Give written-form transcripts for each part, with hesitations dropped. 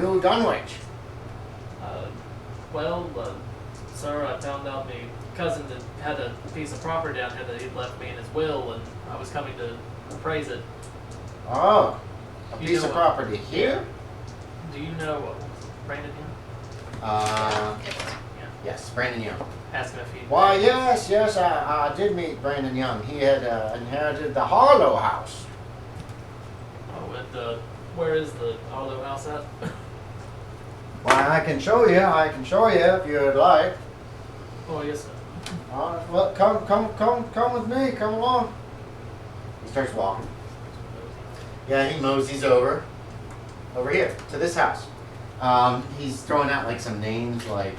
New Dunwich? Well, sir, I found out my cousin had a piece of property down here that he'd left me in his will, and I was coming to appraise it. Oh, a You piece know of what? property here? Do you know Brandon Young? Yes, Brandon Young. Ask him if he... Why, yes, I did meet Brandon Young. He had inherited the Harlow house. Oh, and where is the Harlow house at? Why, I can show you if you'd like. Oh, yes, sir. Well, come with me, come along. He starts walking. Yeah, he moseys over here, to this house. He's throwing out like some names like,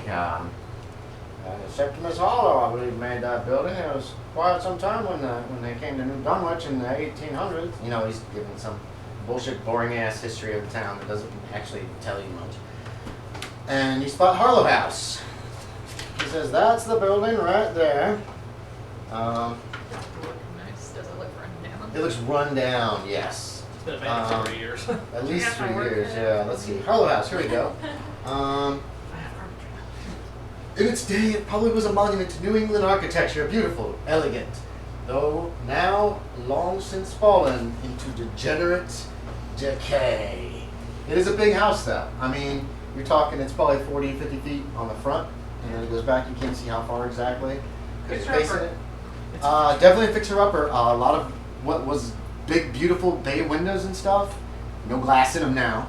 Septimus Hollow, I believe, made that building. It was quite some time when they came to New Dunwich in the 1800s. You know, he's giving some bullshit, boring-ass history of the town that doesn't actually tell you much. And you spot Harlow House. He says, that's the building right there. Nice. Does it look run down? It looks run down, yes. It's been abandoned for 3 years. At least got my 3 work years, cut yeah. out. Let's see. Harlow House, here we go. In its day, it probably was a monument to New England architecture. Beautiful, elegant, though now long since fallen into degenerate decay. It is a big house, though. I mean, you're talking, it's probably 40, 50 feet on the front, and then it goes back. You can't see how far exactly. Because it's facing it. Definitely a fixer-upper. A lot of what was big, beautiful bay windows and stuff. No glass in them now.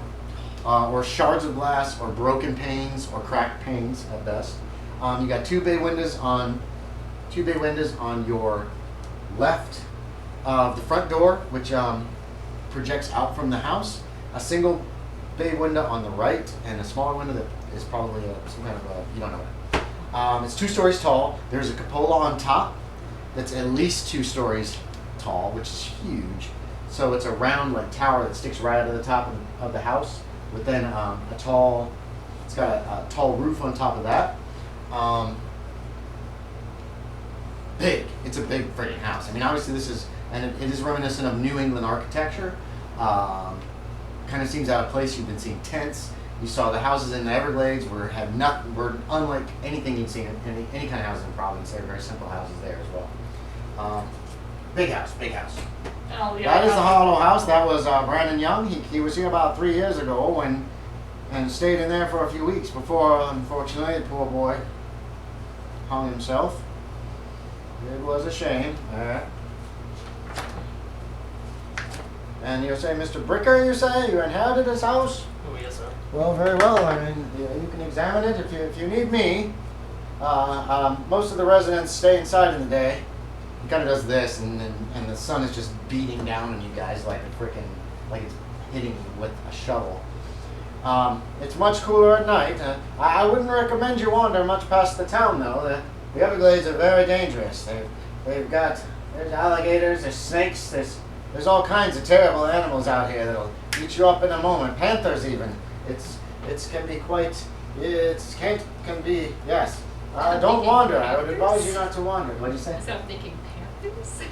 Or shards of glass, or broken panes, or cracked panes at best. You got two bay windows on your left of the front door, which projects out from the house. A single bay window on the right, and a smaller window that is probably some kind of a, you don't know. It's 2 stories tall. There's a cupola on top that's at least 2 stories tall, which is huge. So it's a round like tower that sticks right out of the top of the house, with then it's got a tall roof on top of that. Big. It's a big freaking house. I mean, obviously this is, and it is reminiscent of New England architecture. Kind of seems out of place. You've been seeing tents. You saw the houses in the Everglades were unlike anything you'd seen in any kind of house in Providence. They're very simple houses there as well. Big house, big house. Oh, yeah, That is the Hollow House. That was Brandon Young. He was here about 3 years ago and stayed in there for a few weeks before, unfortunately, the poor boy hung himself. It was a shame. And you say, Mr. Bricker, you say? You inherited this house? Oh, yes, sir. Well, very well. I mean, you can examine it if you need me. Most of the residents stay inside in the day. He kind of does this, and the sun is just beating down on you guys like it's hitting you with a shovel. It's much cooler at night. I wouldn't recommend you wander much past the town, though. The Everglades are very dangerous. There's alligators, there's snakes, there's all kinds of terrible animals out here that'll eat you up in a moment. Panthers, even. It can be quite. Can be. Yes. Don't wander. I would advise you not to wander. What did you say? So I'm thinking Panthers.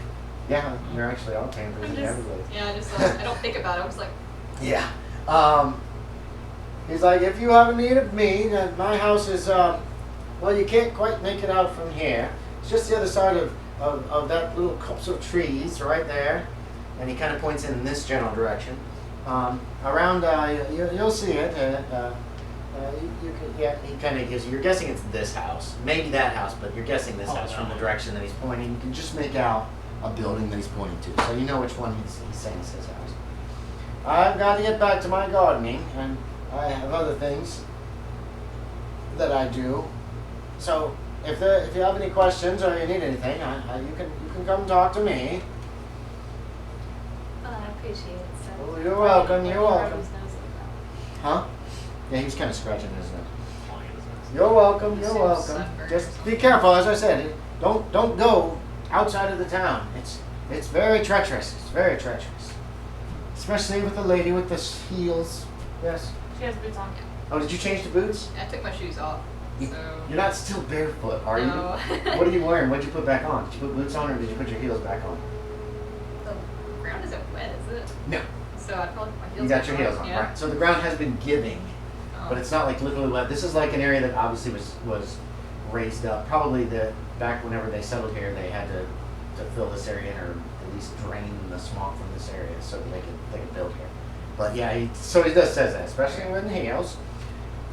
Yeah, there actually are panthers in the Everglades. I don't think about it. I was like, Yeah. He's like, if you have a need of me, then my house is, well, you can't quite make it out from here. It's just the other side of that little copse of trees right there. And he kind of points in this general direction. Around, you'll see it. He kind of gives you, you're guessing it's this house. Maybe that house, but you're guessing this house from the direction that he's pointing. You can just make out a building that he's pointing to. So you know which one he's saying is his house. I've got to get back to my gardening, and I have other things that I do. So if you have any questions or you need anything, you can come talk to me. oh, I appreciate it. So Oh, you're welcome. You're welcome. Rose knows about. Huh? Yeah, he was kind of scratching his nose. You're welcome. You're welcome. Just be careful, as I said. Don't go outside of the town. It's very treacherous. It's very treacherous. Especially with the lady with the heels. Yes. She has boots on. Oh, did you change the boots? I took my shoes off. So You're not still barefoot, are No. you? What are you wearing? What did you put back on? Did you put boots on, or did you put your heels back on? the ground isn't wet, is it? No. So I probably put my heels You got your heels on, yeah. right? So the ground has been giving but it's not like literally wet. This is like an area that obviously was raised up. Probably back whenever they settled here, they had to fill this area in, or at least drain the swamp from this area so that they could build here. But yeah, he does says that, especially when he hails.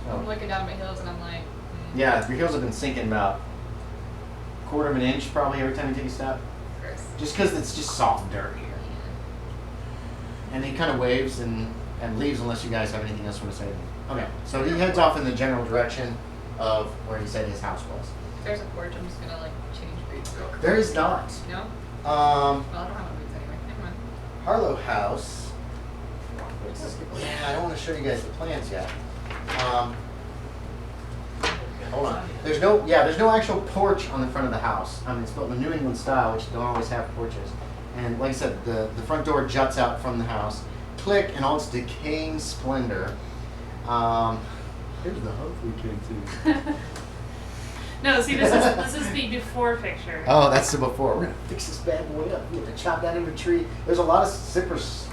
I'm looking down my heels and I'm like, yeah, your heels have been sinking about a quarter of an inch probably every time you take a step. gross. Just because it's just soft dirt here. And he kind of waves and leaves unless you guys have anything else you want to say. Okay, so he heads off in the general direction of where he said his house was. If there's a porch, I'm just gonna like change boots real quick. There is not. No? Well, I don't have my boots anyway. Never mind. Harlow House. Yeah, I don't want to show you guys the plans yet. Hold on. There's no actual porch on the front of the house. I mean, it's built in the New England style, which don't always have porches. And like I said, the front door juts out from the house. Click in all its decaying splendor. Here's the house we came to. No, see, this is the before picture. Oh, that's the before. We're gonna fix this bad boy up. We have to chop down every tree. There's a lot of cypress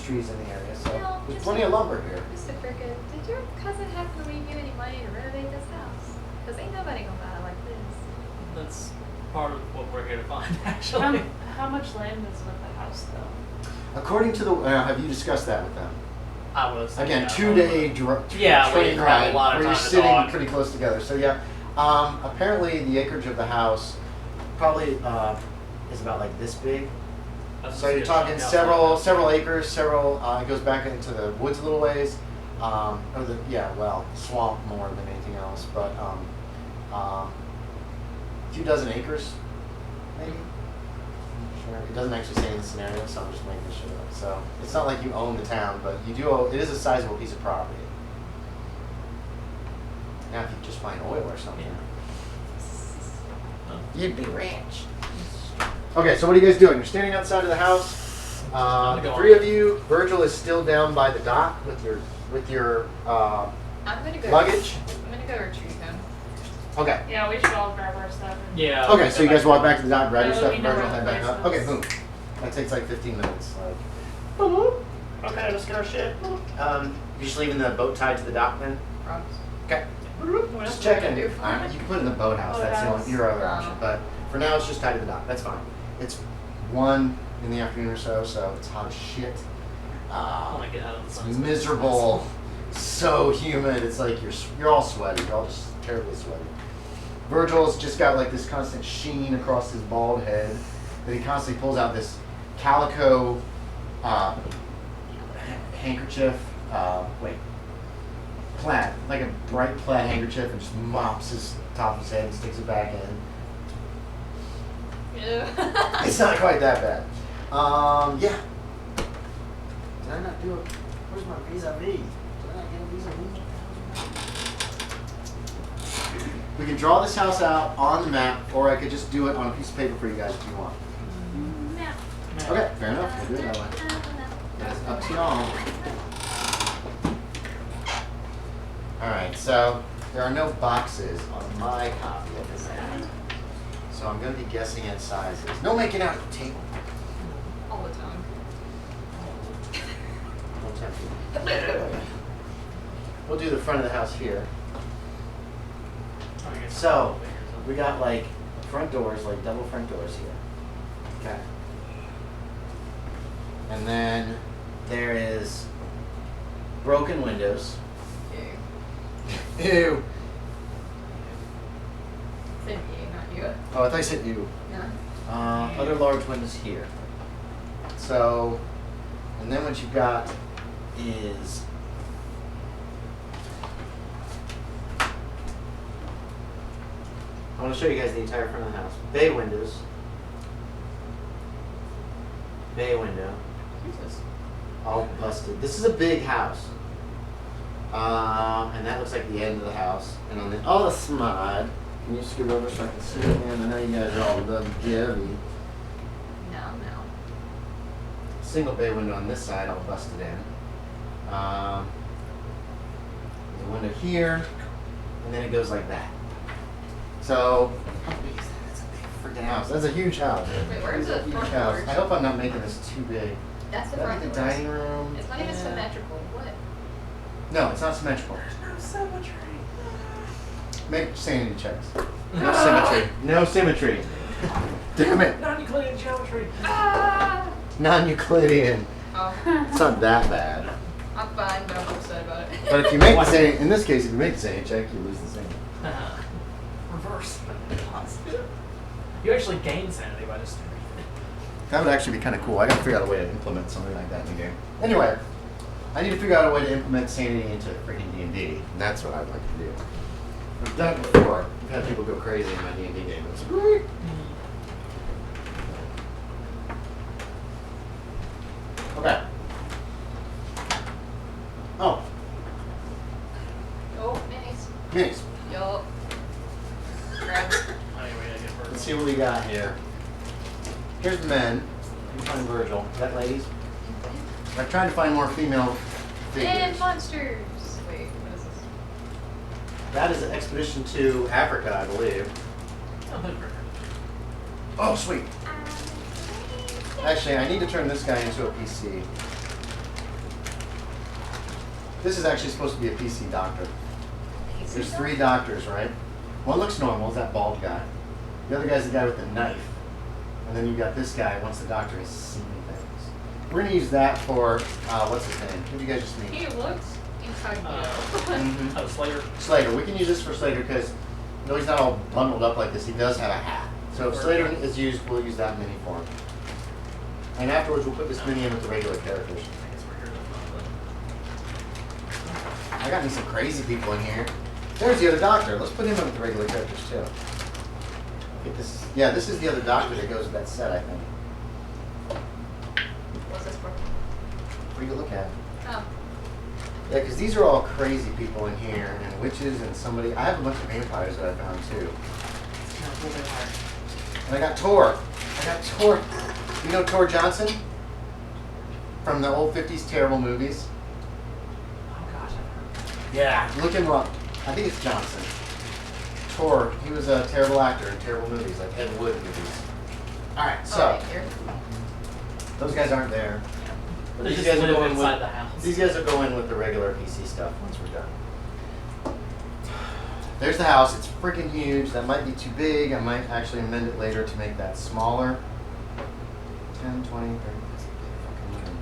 trees in the area, so Well, there's just plenty of lumber here. Mr. Cricket, did your cousin happen to leave you any money to renovate this house? Because ain't nobody gonna buy it like this. That's part of what we're here to find, actually. How much land is with the house, though? According to the, have you discussed that with them? I was Again, thinking 2-day Yeah, we train have a ride lot of where you're time to sitting talk. pretty close together. So yeah, apparently the acreage of the house probably is about like this big. So you're talking several acres, it goes back into the woods a little ways, swamp more than anything else, but a few dozen acres, maybe. Sure. It doesn't actually say in the scenario, so I'm just making shit up. So it's not like you own the town, but you do. It is a sizable piece of property. Now, if you just find oil or something, you'd be rich. Okay, so what are you guys doing? You're standing outside of the house. The three of you. Virgil is still down by the dock with your I'm gonna go. luggage. I'm gonna go retrieve him. Okay. Yeah, we should all grab our stuff. Yeah. Okay, so you guys walk back to the dock, grab your That stuff, way and we know Virgil where head the back up. place Okay, is. boom. That takes like 15 minutes. Okay, let's get our shit. You're just leaving the boat tied to the dock then? Promise. Okay. What Just else am I checking. gonna do? Alright, you can put it in the boathouse. That's the only, your other option. But for now, it's just tied to the dock. That's fine. It's 1 in the afternoon or so it's hot as shit. I want to get out of the It's sun. miserable. So humid. It's like you're all sweaty. You're all just terribly sweaty. Virgil's just got like this constant sheen across his bald head that he constantly pulls out this calico handkerchief. Plaid, like a bright plaid handkerchief, and just mops his top of his head and sticks it back in. Ew. It's not quite that bad. Yeah. Did I not do it? Where's my vis-a-vis? Did I not get a vis-a-vis? We can draw this house out on the map, or I could just do it on a piece of paper for you guys if you want. No. Okay, fair enough. We'll do it that way. That's up to y'all. Alright, so there are no boxes on my copy of this map. So I'm going to be guessing at sizes. No making out at the table. All the time. Don't tempt me. We'll do the front of the house here. So, we got like front doors, like double front doors here. Okay. And then there is broken windows. Ew. Ew. Said you, not you. Oh, I thought you said ew. No. Other large windows here. So, and then what you've got is I want to show you guys the entire front of the house. Bay windows. Bay window. Jesus. All busted. This is a big house. And that looks like the end of the house. And on the other side, can you scoot over so I can see it? And I know you guys are all done givey. No. Single bay window on this side, all busted in. There's a window here, and then it goes like that. So, how big is that? That's a big freaking house. That's a huge house. Wait, where's That's a the huge front house. porch? I hope I'm not making this too big. That's the That'd front be the doors. dining room. It's not even Yeah. symmetrical. What? No, it's not symmetrical. No symmetry. Make sanity checks. No symmetry. No symmetry. Damn it. Non-Euclidean geometry. Ah! Non-Euclidean. Oh, It's not that bad. I'm fine, but I'm upset about it. But if you make the sanity, in this case, if you make the sanity check, you lose the sanity. Reverse. You actually gain sanity by just doing That would actually be kind of cool. I gotta figure out a way to implement something like that in the game. Anyway, I need to figure out a way to implement sanity into freaking D&D, and that's what I'd like to do. I've done it before. I've had people go crazy in my D&D game. It's great. Okay. Oh, Oh, minis. minis. Yup. Grab. Anyway, I get first. Let's see what we got here. Here's the men. You find Virgil. Is that ladies? I'm trying to find more female figures. And monsters. Wait, what is this? That is an expedition to Africa, I believe. Oh, look, Rick. Oh, sweet. Actually, I need to turn this guy into a PC. This is actually supposed to be a PC doctor. There's 3 doctors, right? One looks normal, is that bald guy. The other guy's the guy with the knife. And then you got this guy, once the doctor has seen things. We're going to use that for, what's his name? Who did you guys just meet? He looks incognito. Mhm. Oh, Slayer. Slater. We can use this for Slater because, though he's not all bundled up like this, he does have a hat. So if Slater is used, we'll use that mini for him. And afterwards, we'll put this mini in with the regular characters. I guess we're here to I got me some crazy people in here. There's the other doctor. Let's put him in with the regular characters too. Get this. Yeah, this is the other doctor that goes with that set, I think. What's this for? For you to look at. Oh. Yeah, because these are all crazy people in here, and witches, and somebody. I have a bunch of vampires that I found too. And I got Tor. You know Tor Johnson? From the old 50s terrible movies? Oh gosh, I've heard. Yeah. Look him up. I think it's Johnson. Tor, he was a terrible actor in terrible movies, like Ed Wood movies. Alright, so, Right here. those guys aren't there. But They these just guys are live going inside with, the house. these guys are going with the regular PC stuff once we're done. There's the house. It's freaking huge. That might be too big. I might actually amend it later to make that smaller. 10, 20, 30. That's a big fucking room.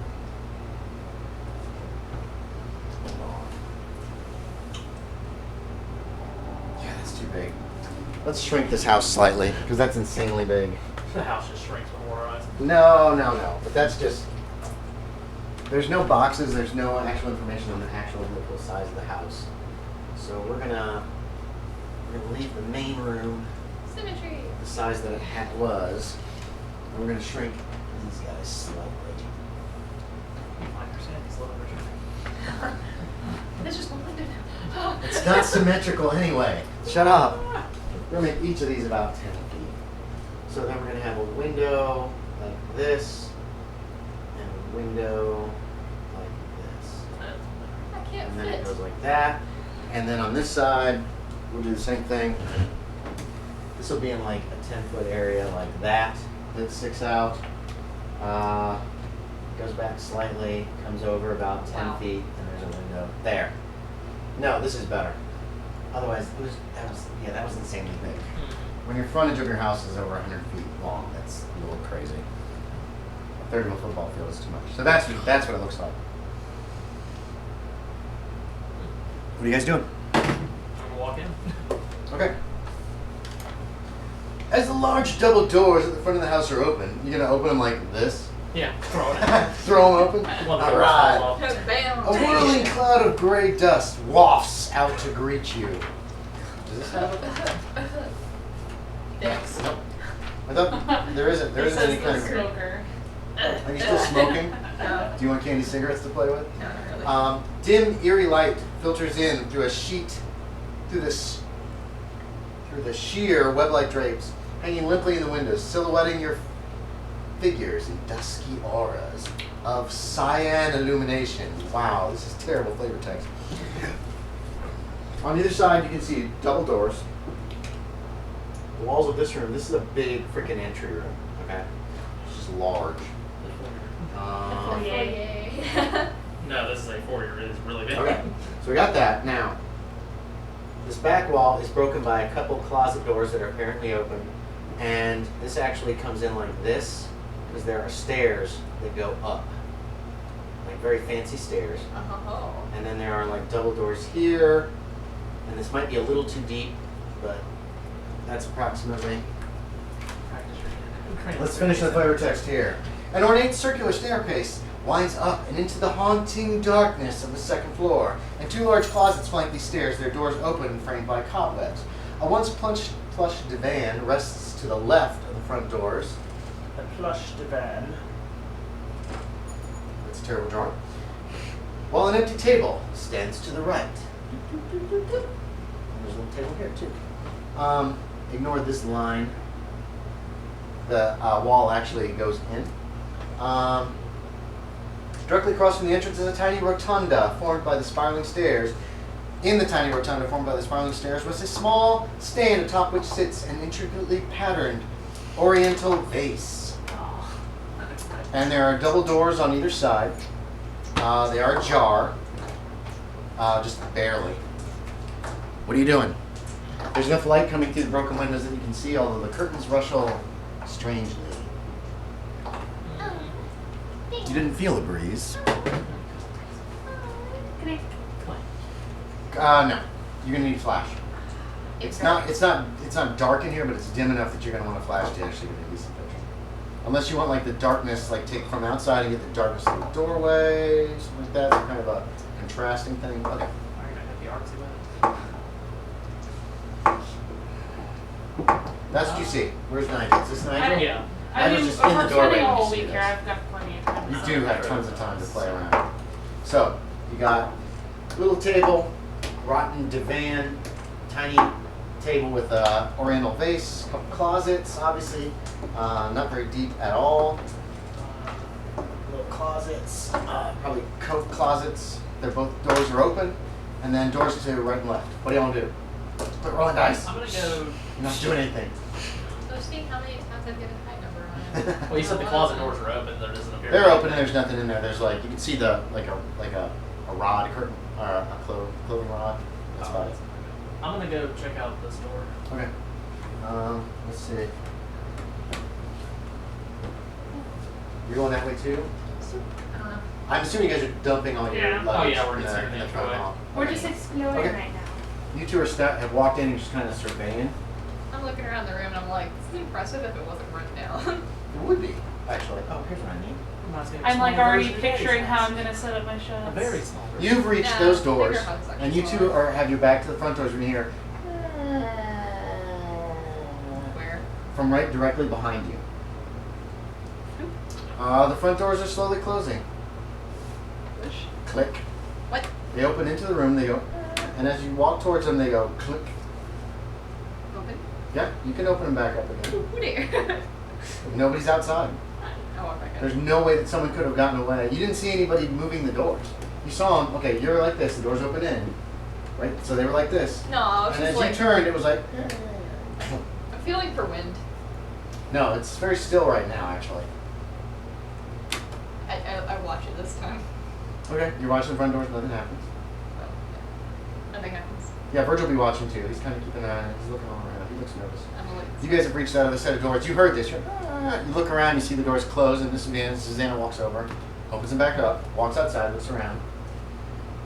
Hold on. Yeah, that's too big. Let's shrink this house slightly because that's insanely big. The house just shrinks before our eyes. No. But that's just. There's no boxes. There's no actual information on the actual literal size of the house. So we're gonna leave the main room Symmetry. the size that it was, and we're gonna shrink these guys slightly. I understand these little Richard. There's just one window now. It's not symmetrical anyway. Shut up. We're gonna make each of these about 10 feet. So then we're gonna have a window like this, and a window like this. I can't And then it fit. goes like that. And then on this side, we'll do the same thing. This will be in like a 10-foot area like that sticks out. Goes back slightly, comes over about 10 Wow. feet, and there's a window there. No, this is better. Otherwise, that was insanely big. When your frontage of your house is over 100 feet long, that's a little crazy. A third of a football field is too much. So that's what it looks like. What are you guys doing? I'm gonna walk in. Okay. As the large double doors at the front of the house are open, you're gonna open them like this. Yeah, throw it out. Throw them open. One All door right. falls off. Bam. A whirling cloud of gray dust wafts out to greet you. Does this have it? Thanks. Nope. I thought there isn't any kind of. smoker. Are you still smoking? No. Do you want candy cigarettes to play with? No, not really. Dim, eerie light filters in through a sheet, through the sheer web-like drapes hanging limply in the windows, silhouetting your figures in dusky auras of cyan illumination. Wow, this is terrible flavor text. On either side, you can see double doors. The walls of this room. This is a big freaking entry room. Okay, it's just large. Oh, yay. No, this is a foyer. It is really big. Okay. So we got that. Now, this back wall is broken by a couple closet doors that are apparently open, and this actually comes in like this because there are stairs that go up, like very fancy stairs. Oh. And then there are like double doors here, and this might be a little too deep, but that's approximately. Let's finish the flavor text here. An ornate circular staircase winds up and into the haunting darkness of the second floor, and 2 large closets flank these stairs, their doors open and framed by cobwebs. A once plush divan rests to the left of the front doors. A plush divan. That's a terrible drawing. While an empty table stands to the right. There's a little table here too. Ignore this line. The wall actually goes in. Directly across from the entrance is a tiny rotunda formed by the spiraling stairs. In the tiny rotunda formed by the spiraling stairs was a small stand atop which sits an intricately patterned oriental vase. And there are double doors on either side. They are ajar, just barely. What are you doing? There's enough light coming through the broken windows that you can see, although the curtains rustle strangely. You didn't feel a breeze. Can I? No. You're gonna need flash. It's not dark in here, but it's dim enough that you're gonna want a flash to actually get a decent picture. Unless you want like the darkness, like take from outside and get the darkness of the doorway, something like that. Kind of a contrasting thing. Okay. Are you gonna hit the artsy with it? That's what you see. Where's Nigel? Is this Nigel? Yeah. I mean, Nigel's just in the we're doorway spending a when you whole see week here. this. I've got plenty of time. You do have tons of time to play around. So, you got little table, rotten divan, tiny table with a oriental vase, couple closets, obviously, not very deep at all. Little closets, probably coat closets. They're both doors are open, and then doors to right and left. What do you want to do? Quit rolling dice. I'm gonna go. You're not doing anything. So see how many times I've given a high number on it. Well, you said the closet doors are open. There doesn't appear. They're open and there's nothing in there. There's like you can see the like a rod curtain or a clothing rod. That's about it. I'm gonna go check out this door. Okay. Let's see. You're going that way too? I don't know. I'm assuming you guys are dumping all your Yeah. luggage Oh, yeah, we're in just the everything front away. hall. We're Okay. just exploring Okay. right now. You two have walked in and just kind of surveying. I'm looking around the room and I'm like, this is impressive if it wasn't run down. It would be, actually. Oh, here's what I need. Reminds me of a I'm like small already version of Daddy's picturing how house. I'm gonna set up my shots. A very small version. You've reached Yeah, those bigger doors, house actually and you two smaller. have your back to the front doors when you hear Where? from right directly behind you. The front doors are slowly closing. Click. What? They open into the room, they go, and as you walk towards them, they go click. Open? Yeah, you can open them back up again. Who dare? Nobody's outside. I walk back in. There's no way that someone could have gotten away. You didn't see anybody moving the doors. You saw them, okay, you're like this, the doors open in, right? So they were like this. No, I was And just as like, you turned, it was like, I'm feeling for wind. no, it's very still right now, actually. I watch it this time. Okay, you're watching the front doors, nothing happens. So, yeah. Nothing happens. Yeah, Virgil will be watching too. He's kind of keeping an eye, he's looking all around. He looks nervous. I'm like, You guys have reached that other set of doors. You heard this. You're, you look around, you see the doors closed, and this again, Suzanna walks over, opens them back up, walks outside, looks around.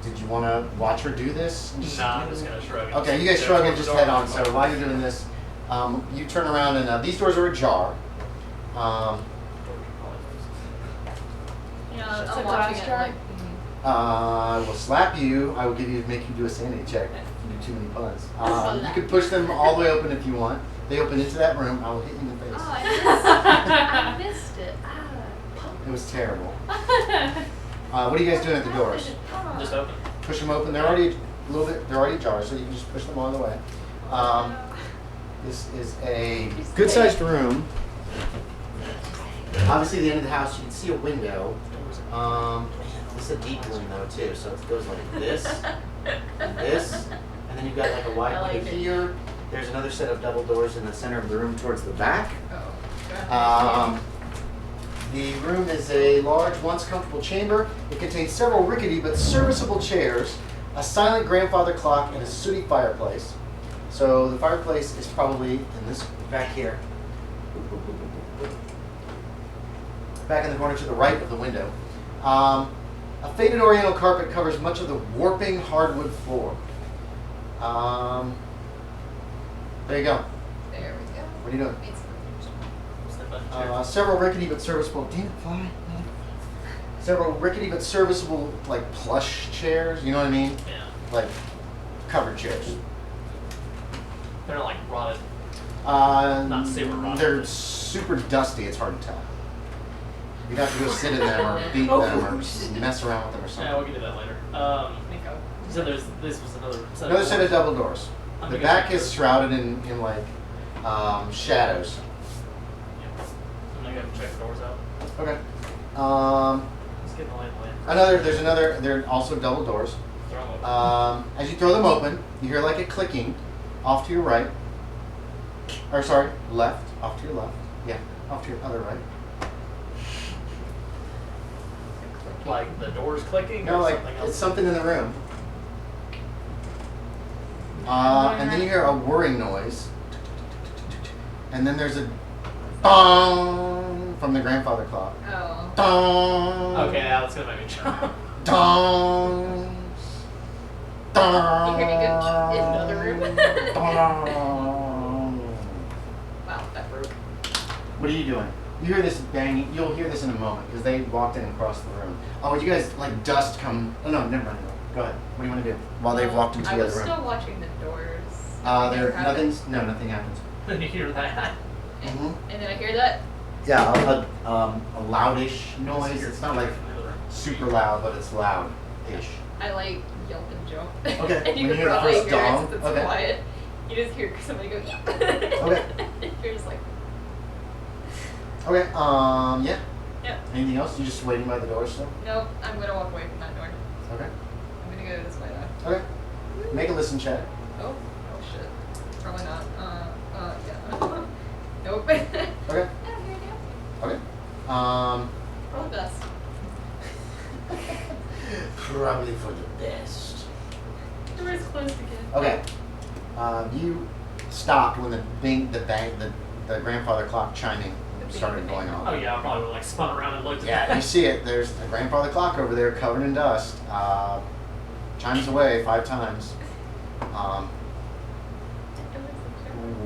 Did you want to watch her do this? Nah, I'm just gonna shrug. Okay, you guys shrug and just head on. So while you're doing this, you turn around and these doors are ajar. yeah, It's a I'm glass watching it jar? like, I will slap you. I will make you do a sanity check. You do too many puns. You could push them all the way open if you want. They open into that room. I will hit you in the face. oh, I missed it. It was terrible. What are you guys doing at the doors? Just open. Push them open. They're already a little bit. They're already ajar, so you can just push them all the way. This is a good-sized room. Obviously, at the end of the house, you can see a window. This is a deep room though too, so it goes like this, and this, and then you've got like a wide I like window it. here. There's another set of double doors in the center of the room towards the back. Oh. The room is a large, once comfortable chamber. It contains several rickety but serviceable chairs, a silent grandfather clock, and a sooty fireplace. So the fireplace is probably in this back here. Back in the corner to the right of the window. A faded oriental carpet covers much of the warping hardwood floor. There you go. There we go. What are you doing? It's Step up the chair. Several rickety but serviceable. Damn it, fly. Several rickety but serviceable, like plush chairs. You know what I mean? Yeah. Like covered chairs. They're like rotted. Not super rotted. They're super dusty. It's hard to tell. You'd have to go sit in them or beat them or mess around with them or something. Yeah, we can do that later. So this was another set Another of set of double doors. I'm The gonna back check is those. shrouded in like shadows. Yeah. I'm gonna go check the doors out. Okay. Let's get the light There are also double doors. Throw them open. As you throw them open, you hear like a clicking off to your right. Or sorry, left. Off to your left. Yeah, off to your other right. Like the doors clicking No, or like something else? it's something in the room. And then you hear a whirring noise. And then there's a dong from the grandfather clock. Oh. Dong. Okay, yeah, that's gonna make me jump. Dong. Dong. You hear me go in another room? Dong. Wow, that broke. What are you doing? You hear this banging. You'll hear this in a moment because they walked in across the room. Oh, you guys like dust come? Oh no, never mind. Go ahead. What do you want to do while they've walked into I the was other room? still watching the doors. There Nothing nothing happens. Then you hear that. happened. And then I hear that. Yeah, a loudish noise. It's not like super loud, but it's loud-ish. I like yelp and jump. Okay, And when you you can hear the probably first hear dong, it since it's okay. quiet. You just hear somebody go yep. Okay. You're just like, Okay. Yeah. yep. Anything else? You just waiting by the door still? Nope, I'm gonna walk away from that door. Okay. I'm gonna go this way though. Okay. Make a listen check. Oh shit. Probably not. Yeah. Nope. Okay. I don't hear it. Okay. Roll the best. Probably for the best. Door's closed again. Okay. You stopped when the grandfather clock chiming started going Oh on. yeah, I probably would like spun around and looked at Yeah, that. you see it. There's a grandfather clock over there covered in dust. Chimes away 5 times.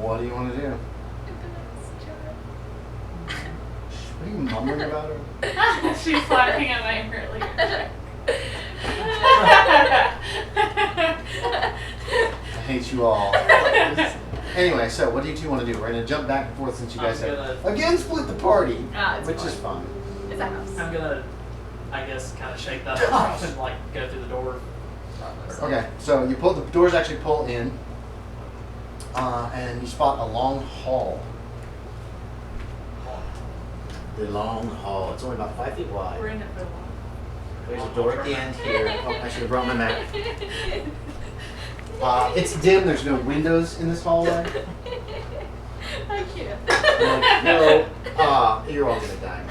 What do you want to do? What are you mumbling about her? She's laughing at my earlier. I hate you all. Anyway, so what do you two want to do? We're going to jump back and forth since you guys I'm have gonna- again split the party, It's which fine. is fun. It's a house. I'm gonna, I guess, kind of shake that off and like go through the door. Okay, so you pull the doors actually pull in, and you spot a long hall. The long hall. It's only about 5 feet wide. We're in it for a while. There's a door at the end here. Oh, I should have brought my map. It's dim. There's no windows in this hallway. I can't. No. You're all gonna die.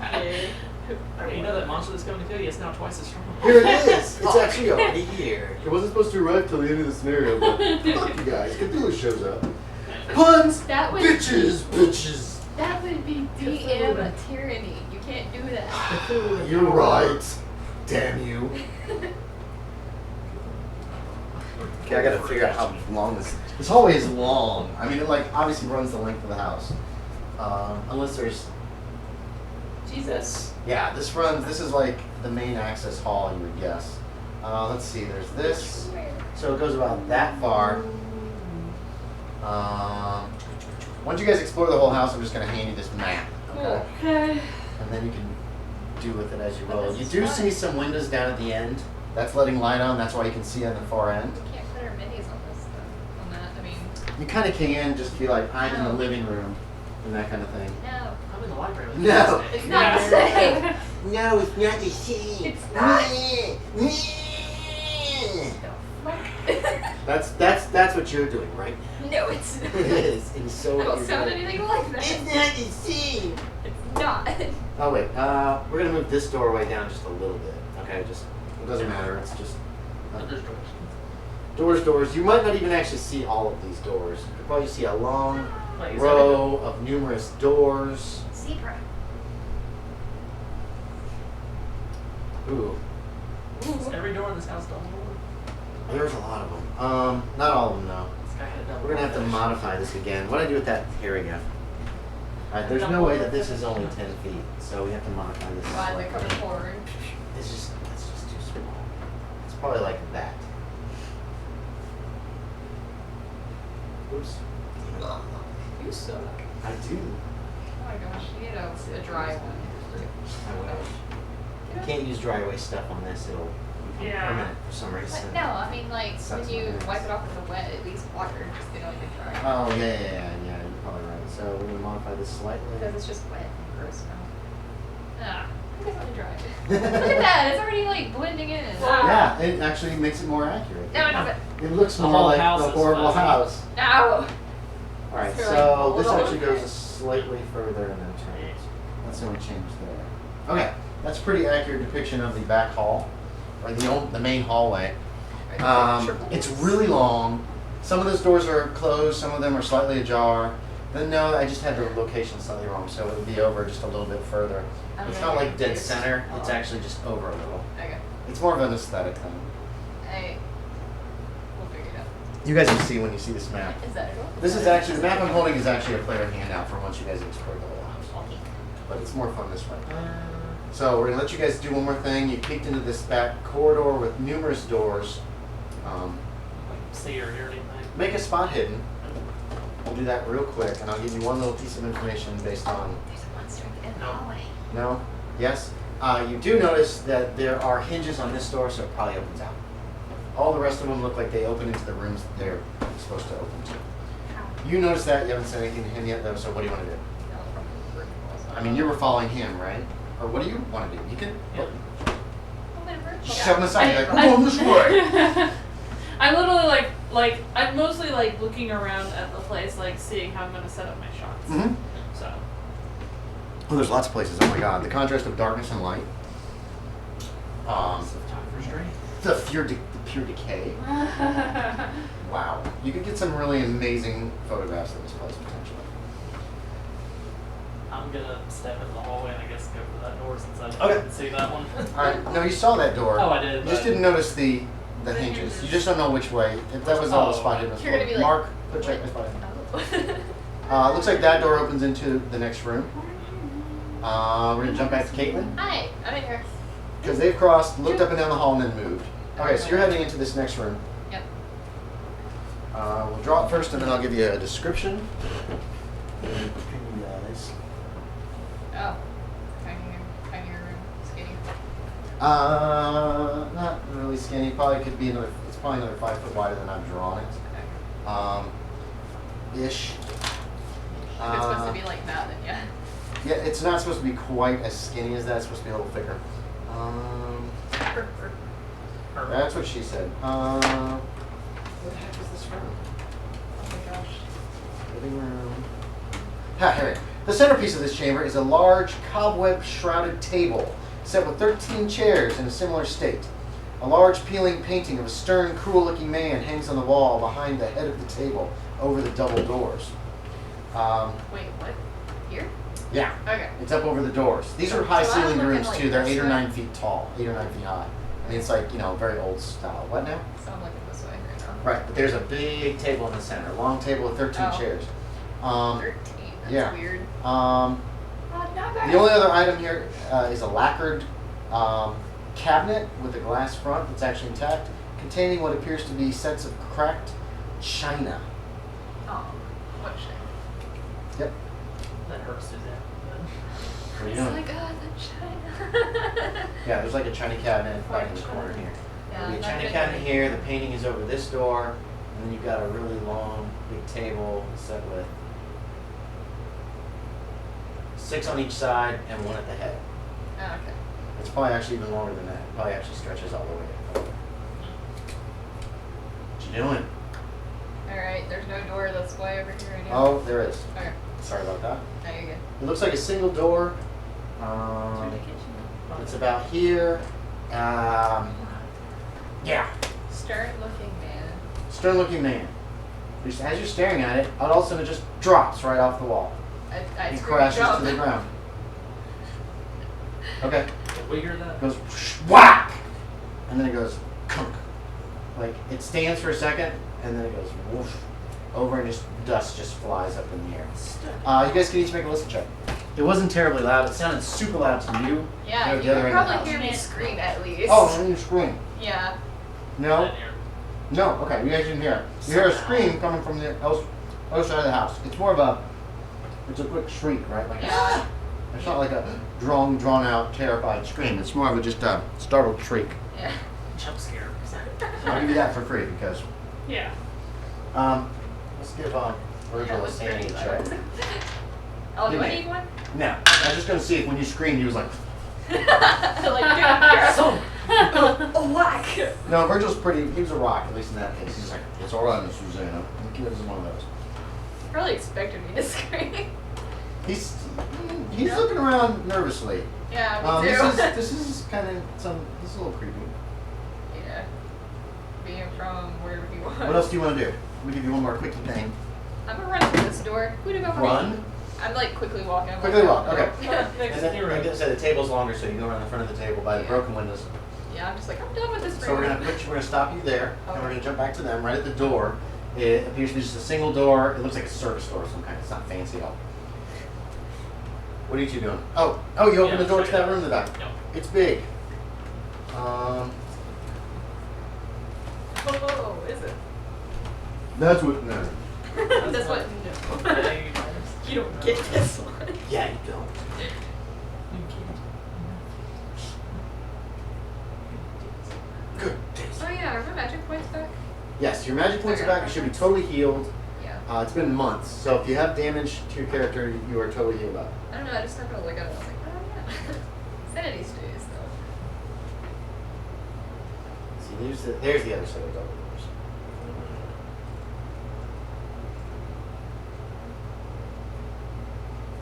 Hey, you know that monster that's coming to kill you? It's now twice as strong. Here it is. It's actually already here. It wasn't supposed to arrive till the end of the scenario, but fuck you guys. Cthulhu shows up. Puns. That would Bitches. That would be DM a tyranny. You can't do that. You're right. Damn you. Okay, I gotta figure out how long this hallway is long. I mean, it like obviously runs the length of the house. Unless there's, Jesus. yeah, this is like the main access hall, you would guess. Let's see, there's this. So it goes about that far. Once you guys explore the whole house, I'm just gonna hand you this map. Okay? Okay. And then you can do with it as you will. This You is do fun. see some windows down at the end. That's letting light on. That's why you can see on the far end. We can't put our minis on this though. On that, I mean, You kind of can just be like, I'm in the living room, and that kind of thing. no. I'm in the library with No. It's not the same. No, it's not the same. It's not. That's what you're doing, right? No, it's not. It is. And so I what don't you're sound doing. anything like that. It's not the same. It's not. Oh wait, we're gonna move this doorway down just a little bit. Okay, just it doesn't matter. It's just But there's doors. Doors. You might not even actually see all of these doors. You could probably see a long Like, is row of numerous doors. Zebra. Ooh, Is every door in this house double door? there's a lot of them. Not all of them though. This guy had double We're gonna have to doors. modify this again. What do I do with that? Here we go. Alright, there's no way that this is only 10 feet, so we have to modify this. Why they're slightly. coming forward? It's just too small. It's probably like that. Oops. You suck. I do. Oh my gosh, you need a dry one. I wish. You can't use dry erase stuff on this. It'll become Yeah. permanent for some reason. But no, I mean like Sucks when you my ass. wipe it off with the wet, at least water, just they don't even dry. Oh yeah, you're probably right. So we're gonna modify this slightly. Because it's just wet and gross now. Ah, I guess I'll try it. Look at that, it's already like blending in. Yeah, it actually makes it more accurate. No, it doesn't. It looks The more whole like house the is horrible fuzzy. house. Ow! Alright, It's so really this cool. actually goes slightly further and then turns. That's the only change there. Okay, that's a pretty accurate depiction of the back hall, or the main hallway. It's really long. Some of those doors are closed, some of them are slightly ajar. Then no, I just had the location slightly wrong, so it would be over just a little bit further. It's not like dead center, it's actually just over a little. Okay. It's more of an aesthetic thing. We'll figure it out. You guys will see when you see this map. Is that it? This is actually, the map I'm holding is actually a player handout for once you guys have explored the whole house. But it's more fun this way. So we're gonna let you guys do one more thing. You peeked into this back corridor with numerous doors. See or hear anything? Make a spot hidden. We'll do that real quick, and I'll give you one little piece of information based on. There's a monster in the No. hallway. No? Yes? You do notice that there are hinges on this door, so it probably opens out. All the rest of them look like they open into the rooms that they're supposed to open to. You notice that. You haven't said anything to him yet, though, so what do you want to do? I mean, you were following him, right? Or what do you want to do? You can Yeah. shove him aside. You're like, I- we're going this way. I'm literally like I'm mostly like looking around at the place, like seeing how I'm gonna set up my shots. Mm-hmm. So Well, there's lots of places. Oh my god, the contrast of darkness and light. Photographer's dream. The pure decay. Wow. You could get some really amazing photographs of this place potentially. I'm gonna step into the hallway and I guess go for that door since I Okay. didn't see that one. Alright, no, you saw that door. Oh, I did, You just but- didn't notice the hinges. You just don't know which way. If that was all the Oh. spot hidden. You're gonna be like, Mark, put check my spot hidden. Looks like that door opens into the next room. We're gonna jump back to Katelyn. Hi, I'm in here. Because they've crossed, looked up and down the hall, and then moved. Okay, so you're heading into this next room. Yep. We'll draw it first, and then I'll give you a description. And between you guys. Oh. Tinier room. Skinny. Not really skinny. Probably could be another. It's probably another 5 foot wider than I've drawn it. Ish. If it's supposed to be like that, then yeah. Yeah, it's not supposed to be quite as skinny as that. It's supposed to be a little thicker. That's what she said. Where the heck is this from? Oh my gosh. Living room. Ha, here. The centerpiece of this chamber is a large cobweb-shrouded table set with 13 chairs in a similar state. A large peeling painting of a stern, cruel-looking man hangs on the wall behind the head of the table over the double doors. Wait, what? Here? Yeah, Okay. it's up over the doors. These are high So I'm ceilinged looking rooms like too. They're this 8 or way? 9 feet tall, 8 or 9 feet high. I mean, it's like, very old style. What now? So I'm looking this way right now. Right, but there's a big table in the center, long table with 13 Oh. chairs. 13. That's yeah. weird. The only other item here is a lacquered cabinet with a glass front that's actually intact, containing what appears to be sets of cracked china. Oh, what shame. Yep. That hurts Suzanne. What are you It's doing? like, the China. Yeah, there's like a china cabinet back in the corner here. Yeah, There'll be a not china good. cabinet here, the painting is over this door, and then you've got a really long, big table set with 6 on each side and 1 at the head. Oh, okay. It's probably actually even longer than that. It probably actually stretches all the way. What you doing? Alright, there's no door that's way over here right now. Oh, there is. Okay. Sorry about that. Now you're good. It looks like a single door. It's about here. Yeah. Stern-looking man. Stern-looking man. As you're staring at it, all of a sudden it just drops right off the wall. I He scream, crashes jump. to the ground. Okay. Did we hear that? It goes whack, and then it goes kunk. Like it stands for a second, and then it goes woof over, and just dust just flies up in the air. You guys can each make a listen check. It wasn't terribly loud. It sounded super loud to you. Yeah, They're you the other can end of the probably house. hear me scream at least. Oh, and you scream. Yeah. No. Didn't hear. No, okay, you guys didn't hear it. You hear a scream coming from the other side of the house. It's more of it's a quick shriek, right? Like Yeah. it's not like a drawn out, terrified scream. It's more of just a startled shriek. Yeah. Jump scare. I'll give you that for free because, Yeah. let's give Virgil a sanity check. Oh, do You I may. need one? No, I was just gonna see if when you screamed, he was like, like, So, oh, whack. no, Virgil's he was a rock, at least in that case. He's like, it's all right, Miss Suzanna. He was one of those. Probably expected me to scream. He's looking around nervously. Yeah, me too. This is kind of this is a little creepy. Yeah. Being from wherever he was. What else do you want to do? Let me give you one more quickie thing. I'm gonna run through this door. Who do go for me? Run. I'm like quickly walking. I'm Quickly like, walk. Okay. next And then, hero. like I said, the table's longer, so you go around the front of the table by the Yeah. broken windows. Yeah, I'm just like, I'm done with this room. So we're gonna stop you there, and Okay. we're gonna jump back to them right at the door. It appears to be just a single door. It looks like a service door of some kind. It's not fancy at all. What are you two doing? Oh, you open Yeah, the door to check that it out. room in the back. No. It's big. Oh, is it? That's what. No. That's what. Hey, You don't get this one. Yeah, you don't. Good taste. Oh yeah, are my magic points back? Yes, your magic points are back. You should be totally healed. Yeah. It's been months, so if you have damage to your character, you are totally healed up. I don't know, I just happened to look at it and I was like, oh yeah. Sanity stays though. See, there's the other set of double doors.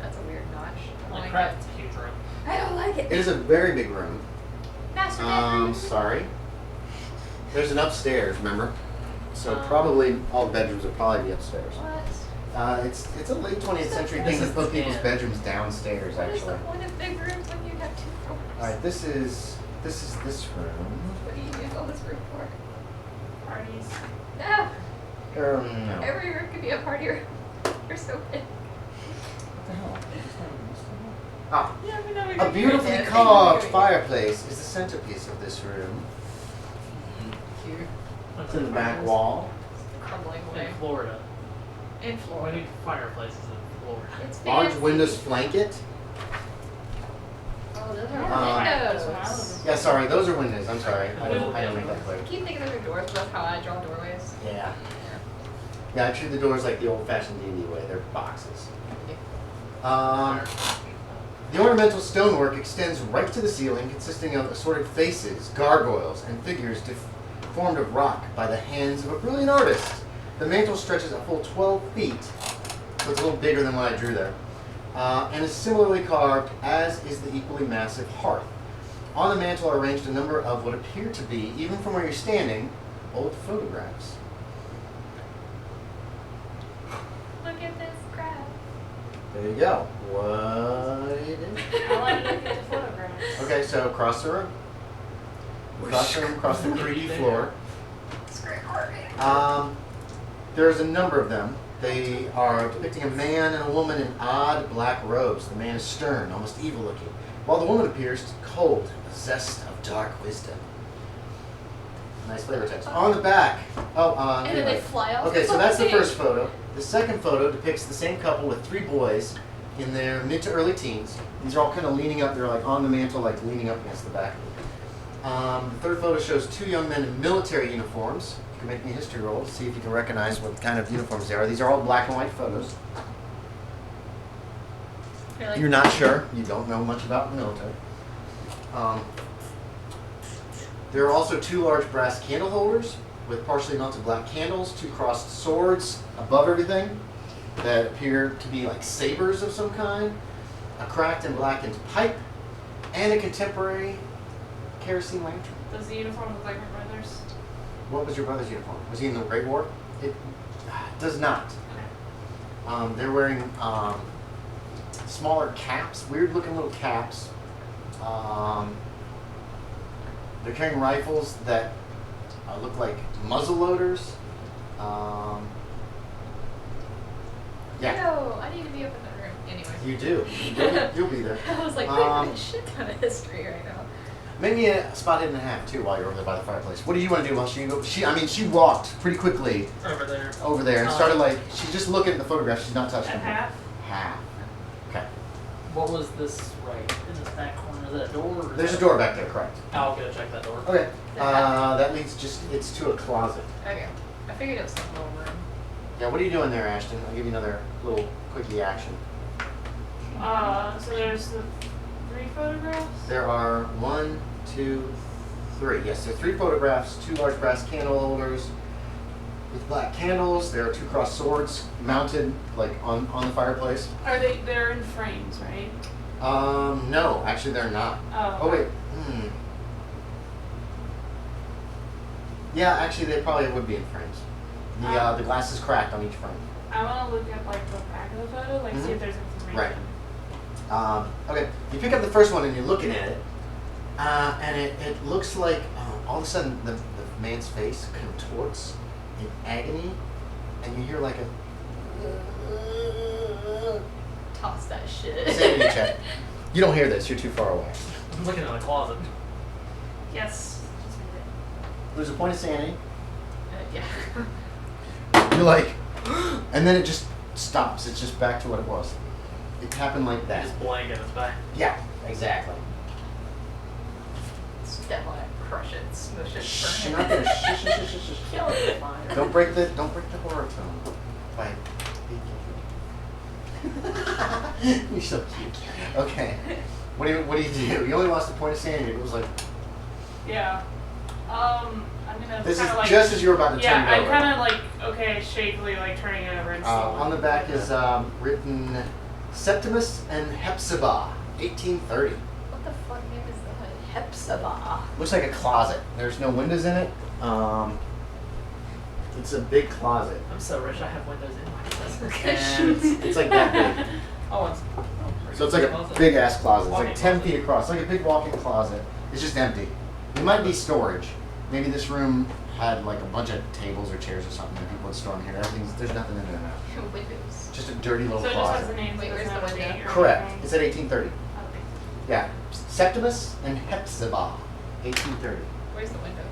That's a weird notch. I don't Like like crap, it. it's a huge room. I don't like it. It is a very big room. Master bedroom. Sorry. There's an upstairs, remember? So Oh. probably all the bedrooms will probably be upstairs. What? It's a late 20th century This thing to is put people's the- bedrooms downstairs, What is the actually. point of big rooms when you have two floors? All right, this is this room. What do you use all this room for? Parties. No. No. Every room could be a party room. You're so big. Ah, Yeah, we know we a got beautifully Yeah. carved fireplace is the centerpiece of this room. Cute. It's in the back wall. Crumbling away. In Florida. In We Florida. need fireplaces in Florida. It's Large fancy. windows flank it. Oh, those Yeah, are that's windows. what I was- Yeah, sorry, those are windows. I'm sorry. I didn't make that clear. I keep thinking those are doors, but that's how I draw doorways. Yeah. Yeah, I treat the doors like the old-fashioned D&D way. They're boxes. The ornamental stonework extends right to the ceiling, consisting of assorted faces, gargoyles, and figures formed of rock by the hands of a brilliant artist. The mantle stretches a full 12 feet, so it's a little bigger than what I drew there, and is similarly carved, as is the equally massive hearth. On the mantle are arranged a number of what appear to be, even from where you're standing, old photographs. Look at this crowd. There you go. What is it? I like to look at the photographs. Okay, so across the room. Across the room, across the creaky floor. There's a number of them. They are depicting a man and a woman in odd black robes. The man is stern, almost evil looking, while the woman appears cold, possessed of dark wisdom. Nice flavor text. On the back. And then Anyway. they fly off. Okay, so that's the first photo. The second photo depicts the same couple with 3 boys in their mid to early teens. These are all kind of leaning up. They're like on the mantle, like leaning up against the back. The third photo shows 2 young men in military uniforms. You can make me a history roll to see if you can recognize what kind of uniforms they are. These are all black and white photos. You're not sure. You don't know much about the military. There are also 2 large brass candle holders with partially melted black candles, 2 crossed swords above everything that appear to be like sabers of some kind, a cracked and blackened pipe, and a contemporary kerosene lantern. Does the uniform look like my brother's? What was your brother's uniform? Was he in the Great War? It does not. They're wearing smaller caps, weird looking little caps. They're carrying rifles that look like muzzle loaders. Yeah. No, I need to be up in the room. Anyway. You do. You'll be there. I was like, wait, shit ton of history right now. Maybe a spot hidden in half too while you're over there by the fireplace. What do you want to do while she walked pretty quickly Over there. and started like, she's just looking at the photograph, she's not touching At it. half? Half. Okay. What was this right in this back corner? Is that a door? Or is There's a that- door back there, correct. I'll go check that door. Okay. That leads it's to a closet. Okay. I figured it was some little room. Yeah, what are you doing there, Ashton? I'll give you another little quickie action. So there's the 3 photographs? There are 1, 2, 3. Yes, there are 3 photographs, 2 large brass candle holders with black candles. There are 2 crossed swords mounted like on the fireplace. They're in frames, right? No, actually they're not. Oh. Wait. Yeah, actually they probably would be in frames. The glass is cracked on each frame. I want to look at like the back of the photo, like see if there's information. Right. Okay, you pick up the first one and you're looking at it, and it looks like all of a sudden the man's face contorts in agony, and you hear like a Toss that shit. sanity check. You don't hear this, you're too far away. I'm looking in the closet. Yes. Just made it. There's a point of sanity. Yeah. You're like, and then it just stops. It's just back to what it was. It happened like that. Just blank and it's back. Yeah, exactly. Step on it, crush it, smush it, Shh, burn you're not it. gonna shh. Kill it, fine. Don't break the horror film by being You're so cute. Okay. What do you do? You only lost a point of sanity. It was like Yeah. I'm gonna this is kind of like. just as you were about to turn Yeah, it I'm over. kind of like okay, shakily like turning it over and slowly. On the back is written Septimus and Hepzibah, 1830. What the fuck name is that? Hepzibah. Looks like a closet. There's no windows in it. It's a big closet. I'm so rich I have windows in my closet. And it's like that big. Oh, it's So it's like a big ass closet. It's like Walk-in 10 closet. feet across. It's like a big walk-in closet. It's just empty. It might be storage. Maybe this room had like a bunch of tables or chairs or something that people would store in here. There's nothing in there now. Windows. Just a dirty little So it just has the closet. names. Wait, it where's doesn't the have a window? date or Correct. anything. It's at 1830. Okay. Yeah. Septimus and Hepzibah, 1830. Where's the window?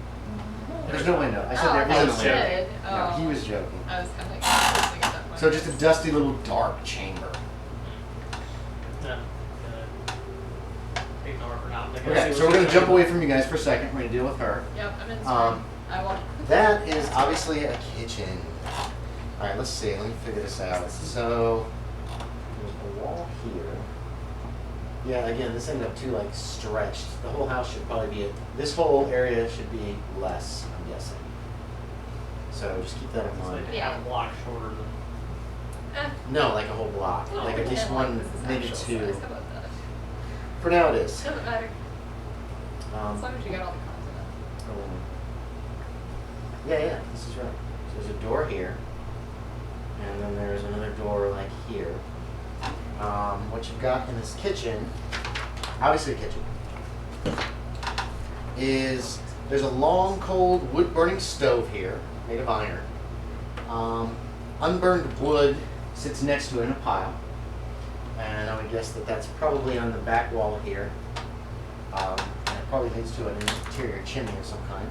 There's no window. I said Oh, there I thought isn't you a window. did. No, he Oh. was joking. I was kind of like, thinking at that point. So just a dusty little dark chamber. Yeah. Ignore for now. Okay, so we're going to jump away from you guys for a second. We're going to deal with her. Yep, I'm in this Um, room. I walk. That is obviously a kitchen. All right, let's see. Let me figure this out. So there's a wall here. Yeah, again, this ended up too like stretched. The whole house should probably be this whole area should be less, I'm guessing. So just keep that in It's mind. like Yeah. a block shorter than. Eh. No, like a whole block, I'll like at least pretend one, this is maybe actual two. size. How about that? For now, it is. Doesn't matter. As long as you got all the content. Yeah, this is right. So there's a door here, and then there's another door like here. What you've got in this kitchen, obviously a kitchen, is there's a long, cold, wood-burning stove here, made of iron. Unburned wood sits next to it in a pile, and I would guess that that's probably on the back wall here. And it probably leads to an interior chimney of some kind.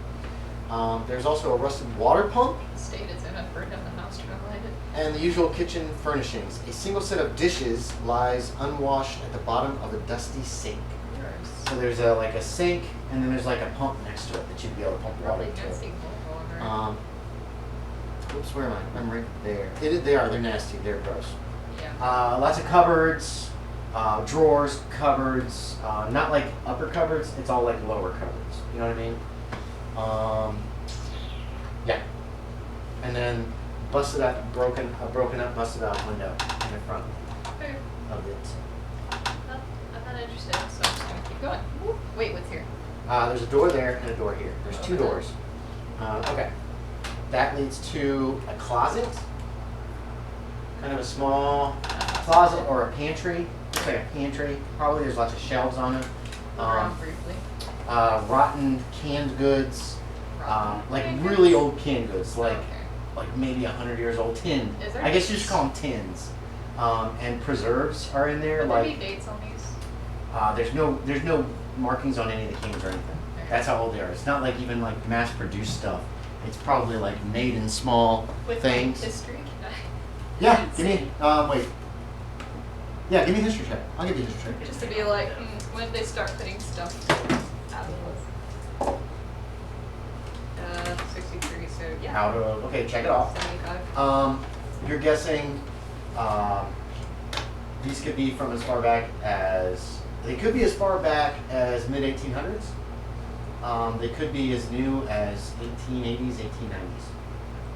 There's also a rusted water pump State it's in. I've burned down the house trying to find it. and the usual kitchen furnishings. A single set of dishes lies unwashed at the bottom of a dusty sink. Gross. So there's like a sink, and then there's like a pump next to it that you'd be able to pump water Probably to. nasty mold going around. Oops, where am I? I'm right there. They're nasty. They're gross. Yeah. Lots of cupboards, drawers, cupboards. Not like upper cupboards. It's all like lower cupboards. You know what I mean? Yeah. And then busted up, a broken up, busted out window in the front Okay. of it. Well, I'm not interested, so I'm just gonna keep going. Woo. Wait, what's here? There's a door there and a door here. There's two doors. Okay. That leads to a closet. Kind of a small closet or a pantry. Looks like a pantry. Probably there's lots of shelves on it. Around briefly. Rotten canned goods. Like Canned really goods? old canned goods. Like Okay. maybe 100 years old tin. Is there I guess you dates? just call them tins. And preserves are in there. Would Like there be dates on these? there's no markings on any of the cans or anything. Okay. That's how old they are. It's not like even like mass produced stuff. It's probably like made in small With things. history? Can I? Yeah, give me wait. Yeah, give me a history check. I'll give you a history check. Just to be like, when did they start putting stuff out of this? 63, so yeah. Out of okay, check it off. 75. You're guessing these could be from as far back as they could be as far back as mid 1800s. They could be as new as 1880s, 1890s.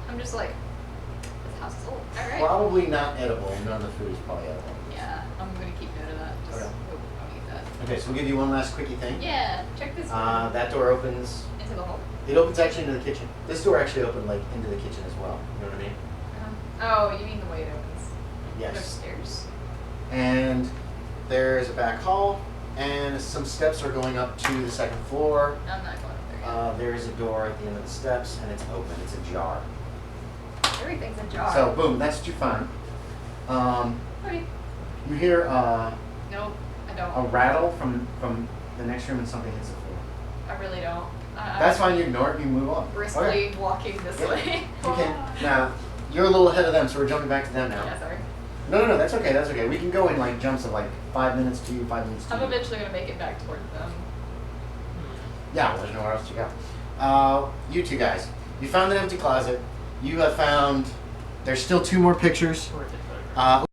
I'm just like, this house is old. Alright. Probably not edible. None of the food is probably edible. Yeah, I'm gonna keep note of that. Just, Okay. oh, don't eat that. Okay, so we'll give you one last quickie thing. Yeah, check this one. That door opens. Into the hole. It opens actually into the kitchen. This door actually opened like into the kitchen as well. You know what I mean? Oh, you mean the way it opens? Yes. Upstairs. And there's a back hall, and some steps are going up to the second floor. I'm not going up there yet. There is a door at the end of the steps, and it's open. It's ajar. Everything's a jar. So boom, that's what you find. Okay. You hear Nope, I don't. a rattle from the next room, and something hits the floor. I really don't. That's fine. You ignore it. You move on. Briskly Okay. walking this Yeah. way. Okay. Now you're a little ahead of them, so we're jumping back to them now. Yeah, sorry. No, that's okay. That's okay. We can go in like jumps of like 5 minutes to you, 5 minutes to I'm you. eventually gonna make it back towards them. Yeah, well, there's nowhere else to go. You two guys, you found an empty closet. You have found. There's still 2 more pictures. Horrific photograph.